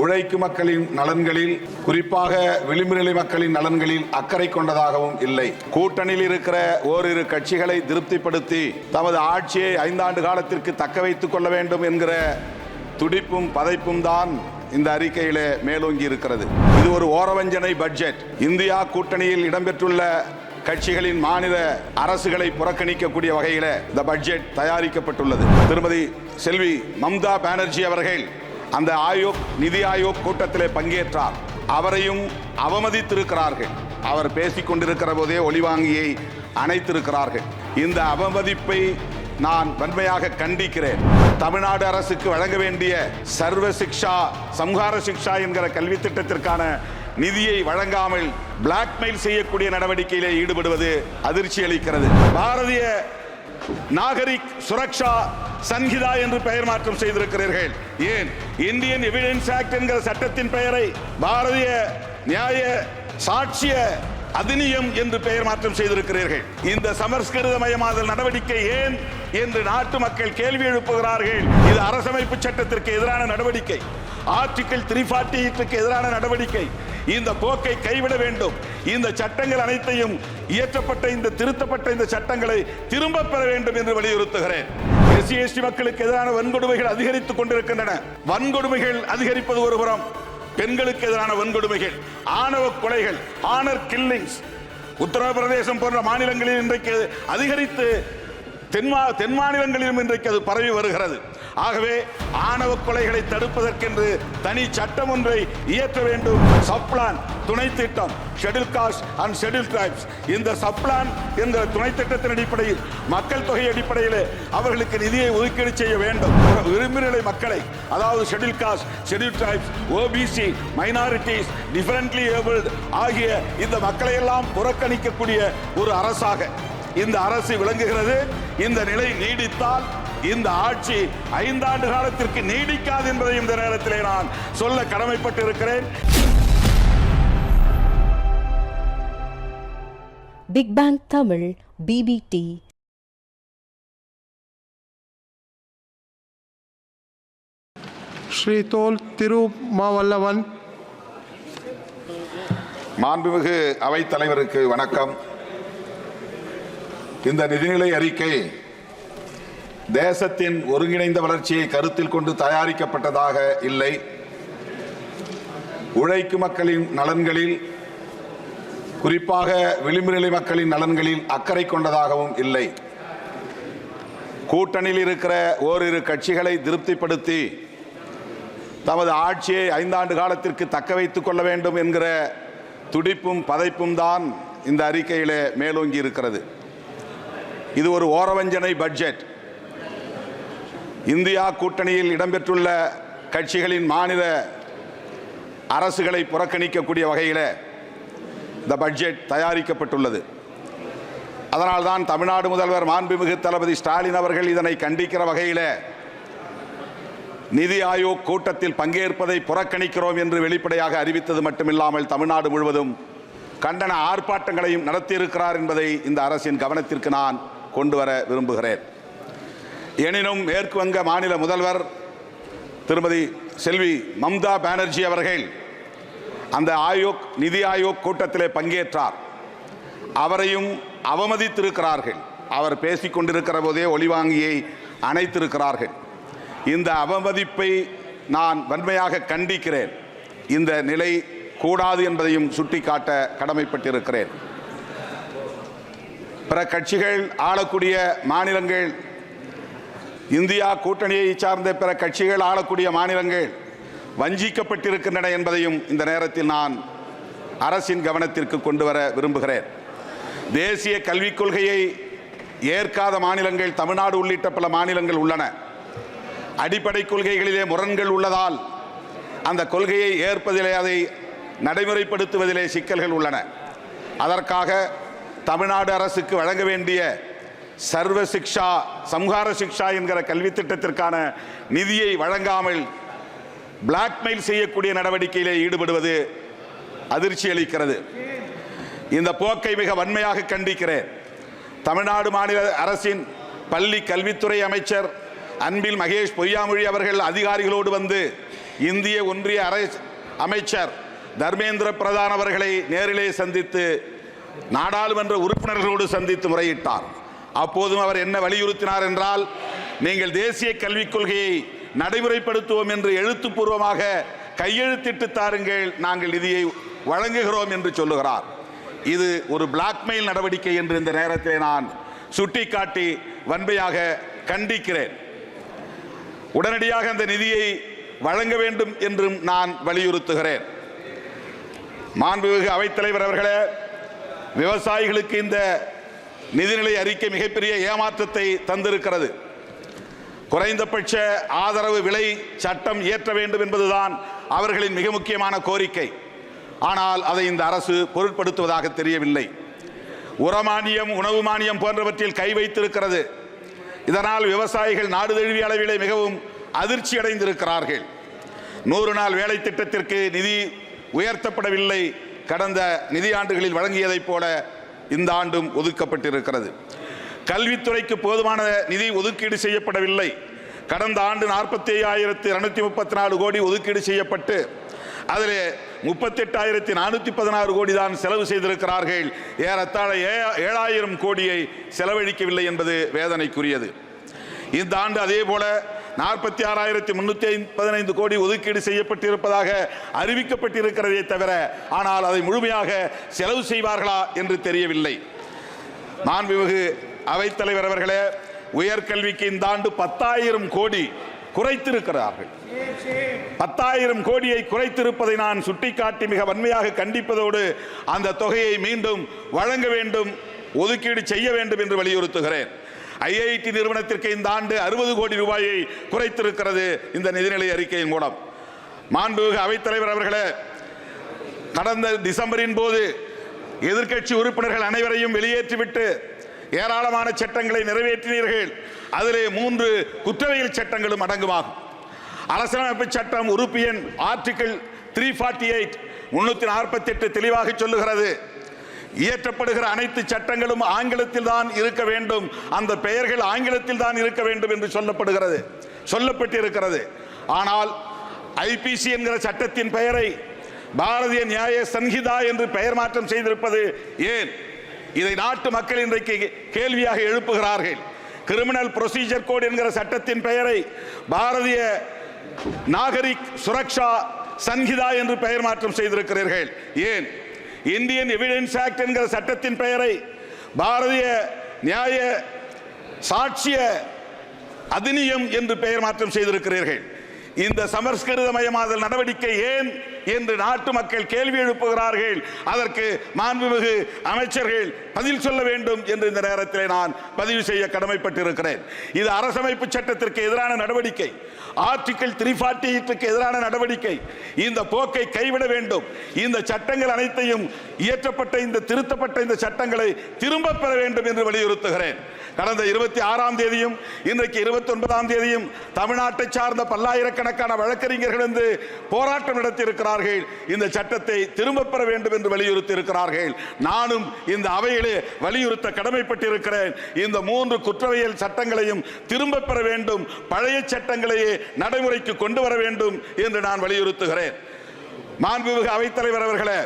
உழைக்கும் மக்களின் நலன்களில், குறிப்பாக விளிம்புநிலை மக்களின் நலன்களில் அக்கறை கொண்டதாகவும் இல்லை. கூட்டணியில் இருக்கிற ஓரிரு கட்சிகளை திருப்திப்படுத்தி தமது ஆட்சியை 5 ஆண்டு காலத்திற்கு தக்க வைத்துக் கொள்ள வேண்டும் என்கிற துடிப்பும் பதைப்பும் தான் இந்த அறிக்கையிலே மேலோங்கி இருக்கிறது. இது ஒரு ஓரவஞ்சனை பட்ஜெட். இந்தியா கூட்டணியில் இடம்பெற்றுள்ள கட்சிகளின் மாநில அரசுகளை புறக்கணிக்கக்கூடிய வகையில் இந்த பட்ஜெட் தயாரிக்கப்பட்டுள்ளது. திருமதி செல்வி மம்தா பானர்ஜி அவர்கள் அந்த நிதி ஆயோக் கூட்டத்திலே பங்கேற்றார். அவரையும் அவமதித்திருக்கிறார்கள். அவர் பேசிக் கொண்டிருக்கிற போதே ஒலிவாங்கியை அணைத்திருக்கிறார்கள். இந்த அவமதிப்பை நான் வன்மையாக கண்டிக்கிறேன். தமிழ்நாடு அரசுக்கு வழங்க வேண்டிய சர்வ சிக்ஷா சம்ஹார சிக்ஷா என்கிற கல்வி திட்டத்திற்கான நிதியை வழங்காமல் பிளாக்மெயில் செய்யக்கூடிய நடவடிக்கையிலே ஈடுபடுவது அதிர்ச்சி அளிக்கிறது. பாரதிய நாகரிக் சுரக்ஷா சன்ஹிதா என்று பெயர் மாற்றம் செய்திருக்கிறீர்கள். ஏன் இந்தியன் எவிடன்ஸ் ஆக்ட் என்கிற சட்டத்தின் பெயரை பாரதிய நியாய சாட்சிய அதிநியம் என்று பெயர் மாற்றம் செய்திருக்கிறீர்கள். இந்த சமஸ்கிருதமயமாதல் நடவடிக்கை ஏன் என்று நாட்டு மக்கள் கேள்வி எழுப்புகிறார்கள். இது அரசமைப்பு சட்டத்திற்கு எதிரான நடவடிக்கை. ஆர்டிகிள் 348 எதிரான நடவடிக்கை. இந்த போக்கை கைவிட வேண்டும். இந்த சட்டங்கள் அனைத்தையும் இயற்றப்பட்ட இந்த திருத்தப்பட்ட இந்த சட்டங்களை திரும்ப பெற வேண்டும் என்று வலியுறுத்துகிறேன். SC/ST மக்களுக்கு எதிரான வன்கொடுமைகள் அதிகரித்துக் கொண்டிருக்கின்றன. வன்கொடுமைகள் அதிகரிப்பது ஒருபுறம், பெண்களுக்கு எதிரான வன்கொடுமைகள், ஆணவ கொலைகள், ஆனர் கில்லிங்ஸ் உத்தரப்பிரதேசம் போன்ற மாநிலங்களில் இன்றைக்கு அதிகரித்து தென் மாநிலங்களிலும் இன்றைக்கு அது பரவி வருகிறது. ஆகவே ஆணவ கொலைகளை தடுப்பதற்கென்று தனி சட்டம் ஒன்றை இயற்ற வேண்டும். சப்ளான் துணை திட்டம், schedule caste and schedule tribes. இந்த சப்ளான் என்ற துணை திட்டத்தின் அடிப்படையில் மக்கள் தொகை அடிப்படையில் அவர்களுக்கு நிதியை ஒதுக்கீடு செய்ய வேண்டும். விளிம்புநிலை மக்களை, அதாவது schedule caste, schedule tribes, OBC, minorities, differently abled ஆகிய இந்த மக்களை எல்லாம் புறக்கணிக்கக்கூடிய ஒரு அரசாக இந்த அரசு விளங்குகிறது. இந்த நிலை நீடித்தால் இந்த ஆட்சி 5 ஆண்டு காலத்திற்கு நீடிக்காது என்பதை இந்த நேரத்திலே நான் சொல்ல கடமைப்பட்டு இருக்கிறேன். Big bang Tamil BBT. Shri Thol Thirumavalavan. மாண்புமிகு அவைத்தலைவருக்கு வணக்கம். இந்த நிதிநிலை அறிக்கை தேசத்தின் ஒருங்கிணைந்த வளர்ச்சியை கருத்தில் கொண்டு தயாரிக்கப்பட்டதாக இல்லை. உழைக்கும் மக்களின் நலன்களில், குறிப்பாக விளிம்புநிலை மக்களின் நலன்களில் அக்கறை கொண்டதாகவும் இல்லை. கூட்டணியில் இருக்கிற ஓரிரு கட்சிகளை திருப்திப்படுத்தி தமது ஆட்சியை 5 ஆண்டு காலத்திற்கு தக்க வைத்துக் கொள்ள வேண்டும் என்கிற துடிப்பும் பதைப்பும் தான் இந்த அறிக்கையிலே மேலோங்கி இருக்கிறது. இது ஒரு ஓரவஞ்சனை பட்ஜெட். இந்தியா கூட்டணியில் இடம்பெற்றுள்ள கட்சிகளின் மாநில அரசுகளை புறக்கணிக்கக்கூடிய வகையில் இந்த பட்ஜெட் தயாரிக்கப்பட்டுள்ளது. அதனால்தான் தமிழ்நாடு முதல்வர் மாண்புமிகு தளபதி ஸ்டாலின் அவர்கள் இதனை கண்டிக்கிற வகையில் நிதி ஆயோக் கூட்டத்தில் பங்கேற்பதை புறக்கணிக்கிறோம் என்று வெளிப்படையாக அறிவித்தது மட்டுமில்லாமல் தமிழ்நாடு முழுவதும் கண்டன ஆர்ப்பாட்டங்களையும் நடத்தியிருக்கிறார் என்பதை இந்த அரசின் கவனத்திற்கு நான் கொண்டு வர விரும்புகிறேன். எனினும் மேற்கு வங்க மாநில முதல்வர் திருமதி செல்வி மம்தா பானர்ஜி அவர்கள் அந்த நிதி ஆயோக் கூட்டத்திலே பங்கேற்றார். அவரையும் அவமதித்திருக்கிறார்கள். அவர் பேசிக் கொண்டிருக்கிற போதே ஒலிவாங்கியை அணைத்திருக்கிறார்கள். இந்த அவமதிப்பை நான் வன்மையாக கண்டிக்கிறேன். இந்த நிலை கூடாது என்பதையும் சுட்டிக்காட்ட கடமைப்பட்டிருக்கிறேன். பிற கட்சிகள் ஆளக்கூடிய மாநிலங்கள், இந்தியா கூட்டணியை சார்ந்த பிற கட்சிகள் ஆளக்கூடிய மாநிலங்கள் வஞ்சிக்கப்பட்டிருக்கின்றன என்பதையும் இந்த நேரத்தில் நான் அரசின் கவனத்திற்கு கொண்டு வர விரும்புகிறேன். தேசிய கல்விக் கொள்கையை ஏற்காத மாநிலங்கள் தமிழ்நாடு உள்ளிட்ட பல மாநிலங்கள் உள்ளன. அடிப்படை கொள்கைகளிலே முரண்கள் உள்ளதால் அந்த கொள்கையை ஏற்பதிலே, அதை நடைமுறைப்படுத்துவதிலே சிக்கல்கள் உள்ளன. அதற்காக தமிழ்நாடு அரசுக்கு வழங்க வேண்டிய சர்வ சிக்ஷா சம்ஹார சிக்ஷா என்கிற கல்வி திட்டத்திற்கான நிதியை வழங்காமல் பிளாக்மெயில் செய்யக்கூடிய நடவடிக்கையிலே ஈடுபடுவது அதிர்ச்சி அளிக்கிறது. இந்த போக்கை மிக வன்மையாக கண்டிக்கிறேன். தமிழ்நாடு மாநில அரசின் பள்ளி கல்வித்துறை அமைச்சர் அன்பில் மகேஷ் பொய்யாமொழி அவர்கள் அதிகாரிகளோடு வந்து இந்திய ஒன்றிய அமைச்சர் தர்மேந்திர பிரதான் அவர்களை நேரிலே சந்தித்து நாடாளுமன்ற உறுப்பினர்களோடு சந்தித்து முறையிட்டார். அப்போதும் அவர் என்ன வலியுறுத்தினார் என்றால், நீங்கள் தேசிய கல்விக் கொள்கையை நடைமுறைப்படுத்துவோம் என்று எழுத்துப்பூர்வமாக கையெழுத்திட்டு தாருங்கள், நாங்கள் நிதியை வழங்குகிறோம் என்று சொல்லுகிறார். இது ஒரு பிளாக்மெயில் நடவடிக்கை என்று இந்த நேரத்தில் நான் சுட்டிக்காட்டி வன்மையாக கண்டிக்கிறேன். உடனடியாக அந்த நிதியை வழங்க வேண்டும் என்றும் நான் வலியுறுத்துகிறேன். மாண்புமிகு அவைத்தலைவர் அவர்களே, விவசாயிகளுக்கு இந்த நிதிநிலை அறிக்கை மிகப்பெரிய ஏமாற்றத்தை தந்திருக்கிறது. குறைந்தபட்ச ஆதரவு விலை சட்டம் இயற்ற வேண்டும் என்பதுதான் அவர்களின் மிக முக்கியமான கோரிக்கை. ஆனால் அதை இந்த அரசு பொருட்படுத்துவதாக தெரியவில்லை. உரமானியம், உணவு மானியம் போன்றவற்றில் கை வைத்திருக்கிறது. இதனால் விவசாயிகள் நாடு தழுவிய அளவிலே மிகவும் அதிர்ச்சி அடைந்திருக்கிறார்கள். 100 நாள் வேலை திட்டத்திற்கு நிதி உயர்த்தப்படவில்லை. கடந்த நிதியாண்டுகளில் வழங்கியதைப் போல இந்த ஆண்டும் ஒதுக்கப்பட்டிருக்கிறது. கல்வித்துறைக்கு போதுமான நிதி ஒதுக்கீடு செய்யப்படவில்லை. கடந்த ஆண்டு 47,234 கோடி ஒதுக்கீடு செய்யப்பட்டு அதில் 38,416 கோடி தான் செலவு செய்திருக்கிறார்கள். ஏறத்தாழ 7,000 கோடியை செலவழிக்கவில்லை என்பது வேதனைக்குரியது. இந்த ஆண்டு அதே போல 46,315 கோடி ஒதுக்கீடு செய்யப்பட்டிருப்பதாக அறிவிக்கப்பட்டிருக்கிறதே தவிர, ஆனால் அதை முழுமையாக செலவு செய்வார்களா என்று தெரியவில்லை. மாண்புமிகு அவைத்தலைவர் அவர்களே, உயர்கல்விக்கு இந்த ஆண்டு 10,000 கோடி குறைத்திருக்கிறார்கள். 10,000 கோடியை குறைத்திருப்பதை நான் சுட்டிக்காட்டி மிக வன்மையாக கண்டிப்பதோடு அந்த தொகையை மீண்டும் வழங்க வேண்டும், ஒதுக்கீடு செய்ய வேண்டும் என்று வலியுறுத்துகிறேன். ஐஐடி நிறுவனத்திற்கு இந்த ஆண்டு 60 கோடி ரூபாயை குறைத்திருக்கிறது இந்த நிதிநிலை அறிக்கையின் மூலம். மாண்புமிகு அவைத்தலைவர் அவர்களே, கடந்த டிசம்பரின் போது எதிர்க்கட்சி உறுப்பினர்கள் அனைவரையும் வெளியேற்றிவிட்டு ஏராளமான சட்டங்களை நிறைவேற்றினீர்கள். அதிலே 3 குற்றவியல் சட்டங்களும் அடங்குமாகும். அரசியலமைப்பு சட்டம் உறுப்பு எண் ஆர்டிகிள் 348 348 தெளிவாக சொல்லுகிறது, இயற்றப்படுகிற அனைத்து சட்டங்களும் ஆங்கிலத்தில் தான் இருக்க வேண்டும், அந்த பெயர்கள் ஆங்கிலத்தில் தான் இருக்க வேண்டும் என்று சொல்லப்பட்டிருக்கிறது. ஆனால் ஐபிசி என்கிற சட்டத்தின் பெயரை பாரதிய நியாய சன்ஹிதா என்று பெயர் மாற்றம் செய்திருப்பது ஏன்? இதை நாட்டு மக்கள் இன்றைக்கு கேள்வியாக எழுப்புகிறார்கள். கிரிமினல் ப்ரொசீஜர் கோட் என்கிற சட்டத்தின் பெயரை பாரதிய நாகரிக் சுரக்ஷா சன்ஹிதா என்று பெயர் மாற்றம் செய்திருக்கிறீர்கள் ஏன்? இந்தியன் எவிடன்ஸ் ஆக்ட் என்கிற சட்டத்தின் பெயரை பாரதிய நியாய சாட்சிய அதிநியம் என்று பெயர் மாற்றம் செய்திருக்கிறீர்கள். இந்த சமஸ்கிருதமயமாதல் நடவடிக்கை ஏன் என்று நாட்டு மக்கள் கேள்வி எழுப்புகிறார்கள். அதற்கு மாண்புமிகு அமைச்சர்கள் பதில் சொல்ல வேண்டும் என்று இந்த நேரத்தில் நான் பதிவு செய்ய கடமைப்பட்டிருக்கிறேன். இது அரசமைப்பு சட்டத்திற்கு எதிரான நடவடிக்கை, ஆர்டிகிள் 348 எதிரான நடவடிக்கை. இந்த போக்கை கைவிட வேண்டும். இந்த சட்டங்கள் அனைத்தையும் இயற்றப்பட்ட இந்த திருத்தப்பட்ட இந்த சட்டங்களை திரும்ப பெற வேண்டும் என்று வலியுறுத்துகிறேன். கடந்த 26ஆம் தேதியும் இன்றைக்கு 29ஆம் தேதியும் தமிழ்நாட்டை சார்ந்த பல்லாயிரக்கணக்கான வழக்கறிஞர்கள் வந்து போராட்டம் நடத்தியிருக்கிறார்கள். இந்த சட்டத்தை திரும்ப பெற வேண்டும் என்று வலியுறுத்தி இருக்கிறார்கள். நானும் இந்த அவையிலே வலியுறுத்த கடமைப்பட்டிருக்கிறேன். இந்த 3 குற்றவியல் சட்டங்களையும் திரும்ப பெற வேண்டும், பழைய சட்டங்களையே நடைமுறைக்கு கொண்டு வர வேண்டும் என்று நான் வலியுறுத்துகிறேன். மாண்புமிகு அவைத்தலைவர் அவர்களே,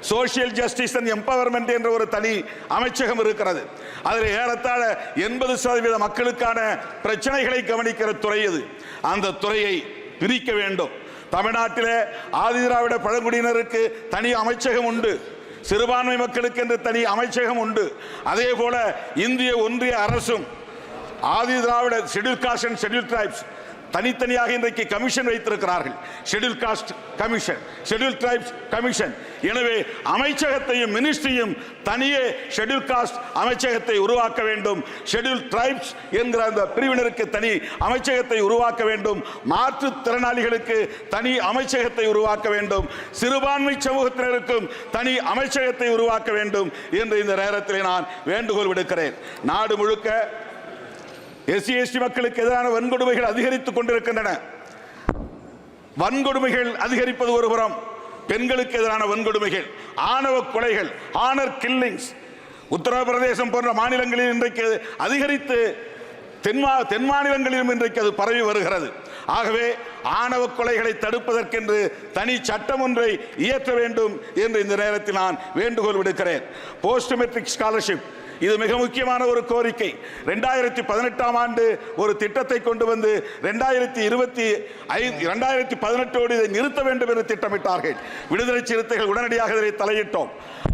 சோசியல் ஜஸ்டிஸ் அண்ட் எம்பவர்மெண்ட் என்ற ஒரு தனி அமைச்சகம் இருக்கிறது. அதில் ஏறத்தாழ 80% மக்களுக்கான பிரச்சனைகளை கவனிக்கிற துறை அது. அந்த துறையை பிரிக்க வேண்டும். தமிழ்நாட்டிலே ஆதிதிராவிட பழங்குடியினருக்கு தனி அமைச்சகம் உண்டு, சிறுபான்மை மக்களுக்கு என்று தனி அமைச்சகம் உண்டு. அதே போல இந்திய ஒன்றிய அரசும் ஆதிதிராவிட schedule caste and schedule tribes தனித்தனியாக இன்றைக்கு கமிஷன் வைத்திருக்கிறார்கள். Schedule caste commission, schedule tribes commission. எனவே அமைச்சகத்தையும் மினிஸ்ட்ரியும் தனியே ஷெட்யூல் காஸ்ட் அமைச்சகத்தை உருவாக்க வேண்டும், ஷெட்யூல் ட்ரைப்ஸ் என்கிற அந்த பிரிவினருக்கு தனி அமைச்சகத்தை உருவாக்க வேண்டும், மாற்றுத்திறனாளிகளுக்கு தனி அமைச்சகத்தை உருவாக்க வேண்டும், சிறுபான்மை சமூகத்தினருக்கும் தனி அமைச்சகத்தை உருவாக்க வேண்டும் என்று இந்த நேரத்தில் நான் வேண்டுகோள் விடுக்கிறேன். நாடு முழுக்க SC/ST மக்களுக்கு எதிரான வன்கொடுமைகள் அதிகரித்துக் கொண்டிருக்கின்றன. வன்கொடுமைகள் அதிகரிப்பது ஒருபுறம், பெண்களுக்கு எதிரான வன்கொடுமைகள், ஆணவ கொலைகள், ஆனர் கில்லிங்ஸ் உத்தரப்பிரதேசம் போன்ற மாநிலங்களில் இன்றைக்கு அதிகரித்து தென் மாநிலங்களிலும் இன்றைக்கு அது பரவி வருகிறது. ஆகவே ஆணவ கொலைகளை தடுப்பதற்கென்று தனி சட்டம் ஒன்றை இயற்ற வேண்டும் என்று இந்த நேரத்தில் நான் வேண்டுகோள் விடுக்கிறேன். போஸ்ட் மெட்ரிக் ஸ்காலர்ஷிப் இது மிக முக்கியமான ஒரு கோரிக்கை. 2018ஆம் ஆண்டு ஒரு திட்டத்தை கொண்டு வந்து 2018 இதை நிறுத்த வேண்டும் என்று திட்டமிட்டார்கள். விடுதலை சிறுத்தைகள் உடனடியாக இதை தலையிட்டோம்.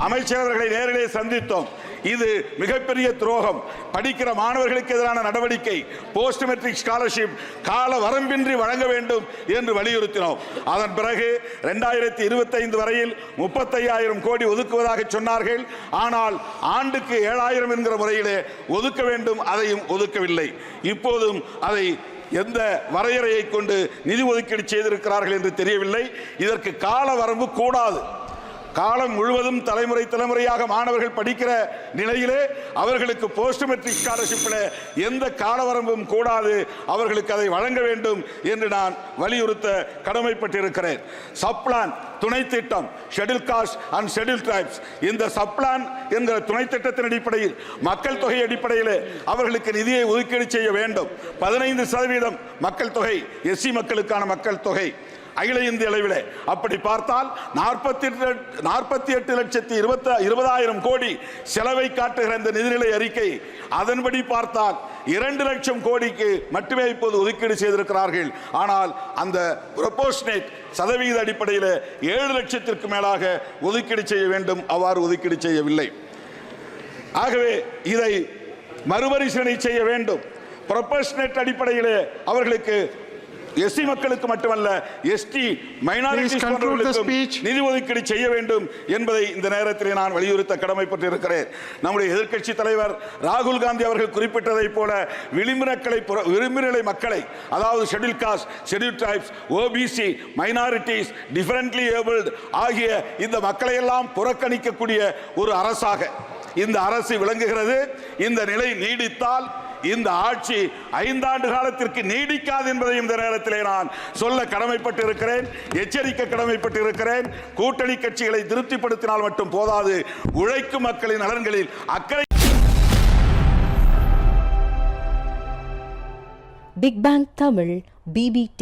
அமைச்சரவர்களை நேரிலே சந்தித்தோம். இது மிகப்பெரிய துரோகம், படிக்கிற மாணவர்களுக்கு எதிரான நடவடிக்கை. போஸ்ட் மெட்ரிக் ஸ்காலர்ஷிப் கால வரம்பின்றி வழங்க வேண்டும் என்று வலியுறுத்தினோம். அதன் பிறகு 2025 வரையில் 35,000 கோடி ஒதுக்குவதாக சொன்னார்கள். ஆனால் ஆண்டுக்கு 7,000 என்கிற முறையிலே ஒதுக்க வேண்டும், அதையும் ஒதுக்கவில்லை. இப்போதும் அதை எந்த வரையறையை கொண்டு நிதி ஒதுக்கீடு செய்திருக்கிறார்கள் என்று தெரியவில்லை. இதற்கு கால வரம்பு கூடாது. காலம் முழுவதும் தலைமுறையாக மாணவர்கள் படிக்கிற நிலையிலே அவர்களுக்கு போஸ்ட் மெட்ரிக் ஸ்காலர்ஷிப்பில் எந்த காலவரம்பும் கூடாது, அவர்களுக்கு அதை வழங்க வேண்டும் என்று நான் வலியுறுத்த கடமைப்பட்டிருக்கிறேன். சப்ளான் துணை திட்டம், schedule caste and schedule tribes, இந்த சப்ளான் என்கிற துணை திட்டத்தின் அடிப்படையில் மக்கள் தொகை அடிப்படையில் அவர்களுக்கு நிதியை ஒதுக்கீடு செய்ய வேண்டும். 15% மக்கள் தொகை எஸ்சி மக்களுக்கான மக்கள் தொகை அகில இந்திய அளவில். அப்படி பார்த்தால் 48,20,000 கோடி செலவை காட்டுகிற இந்த நிதிநிலை அறிக்கை, அதன்படி பார்த்தால் 2 லட்சம் கோடிக்கு மட்டுமே இப்போது ஒதுக்கீடு செய்திருக்கிறார்கள். ஆனால் அந்த ப்ரொபோர்ஷனேட் சதவிகித அடிப்படையில் 7 லட்சத்திற்கு மேலாக ஒதுக்கீடு செய்ய வேண்டும். அவ்வாறு ஒதுக்கீடு செய்யவில்லை. ஆகவே இதை மறுபரிசீலனை செய்ய வேண்டும். ப்ரொபோர்ஷனேட் அடிப்படையில் அவர்களுக்கு எஸ்சி மக்களுக்கு மட்டுமல்ல எஸ்டி மைனாரிட்டிஸ் நிதி ஒதுக்கீடு செய்ய வேண்டும் என்பதை இந்த நேரத்தில் நான் வலியுறுத்த கடமைப்பட்டிருக்கிறேன். நம்முடைய எதிர்க்கட்சி தலைவர் ராகுல் காந்தி அவர்கள் குறிப்பிட்டதை போல விளிம்புநிலை மக்களை, அதாவது schedule caste, schedule tribes, OBC, minorities, differently abled ஆகிய இந்த மக்களை எல்லாம் புறக்கணிக்கக்கூடிய ஒரு அரசாக இந்த அரசு விளங்குகிறது. இந்த நிலை நீடித்தால் இந்த ஆட்சி 5 ஆண்டு காலத்திற்கு நீடிக்காது என்பதை இந்த நேரத்திலே நான் சொல்ல கடமைப்பட்டிருக்கிறேன், எச்சரிக்க கடமைப்பட்டிருக்கிறேன். கூட்டணி கட்சிகளை திருப்திப்படுத்தினால் மட்டும் போதாது, உழைக்கும் மக்களின் நலன்களில் அக்கறை. Big bang Tamil BBT